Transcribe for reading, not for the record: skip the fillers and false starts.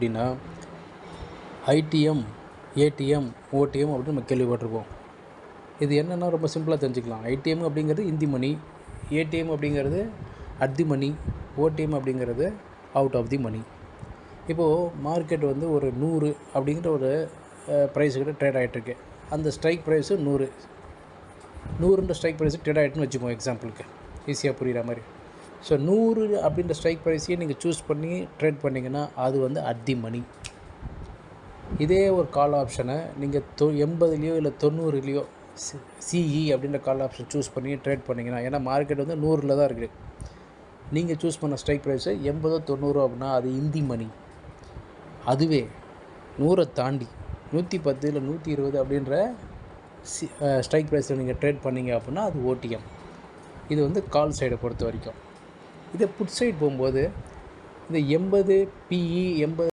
அப்படின்னா IDM, ATM, OTM அப்படின்னு நம்ம கேள்விப்பட்டிருப்போம். இது என்னென்னா ரொம்ப சிம்பிளாக தெரிஞ்சுக்கலாம். ஐடிஎம் அப்படிங்கிறது இன் தி மணி, ஏடிஎம் அப்படிங்கிறது அட் தி மணி, ஓடிஎம் அப்படிங்கிறது அவுட் ஆஃப் தி மணி. இப்போது மார்க்கெட் வந்து ஒரு 100 அப்படிங்கிற ஒரு ப்ரைஸுக்கிட்ட ட்ரேட் ஆகிட்டுருக்கு. அந்த ஸ்ட்ரைக் ப்ரைஸு 100, 100ன்ற ஸ்ட்ரைக் ப்ரைஸு ட்ரேட் ஆகிட்டுன்னு வச்சுப்போம் எக்ஸாம்பிளுக்கு, ஈஸியாக புரிகிற மாதிரி. ஸோ 100 அப்படின்ற ஸ்ட்ரைக் ப்ரைஸையே நீங்கள் சூஸ் பண்ணி ட்ரேட் பண்ணிங்கன்னா அது வந்து அட் தி மணி. இதே ஒரு கால் ஆப்ஷனை நீங்கள் 80லேயோ இல்லை 90லேயோ சிஇ அப்படின்ற கால் ஆப்ஷன் சூஸ் பண்ணி ட்ரேட் பண்ணிங்கன்னா, ஏன்னா மார்க்கெட் வந்து 100ல் தான் இருக்குது, நீங்கள் சூஸ் பண்ண ஸ்ட்ரைக் ப்ரைஸு 80 90 அப்படின்னா அது இன் தி மணி. அதுவே 100 தாண்டி 110 இல்லை 120 அப்படின்ற ஸ்ட்ரைக் ப்ரைஸில் நீங்கள் ட்ரேட் பண்ணிங்க அப்படின்னா அது ஓடிஎம். இது வந்து கால் சைடை பொறுத்த வரைக்கும். இதே புட் சைடு போகும்போது இந்த 80 பிஇ 80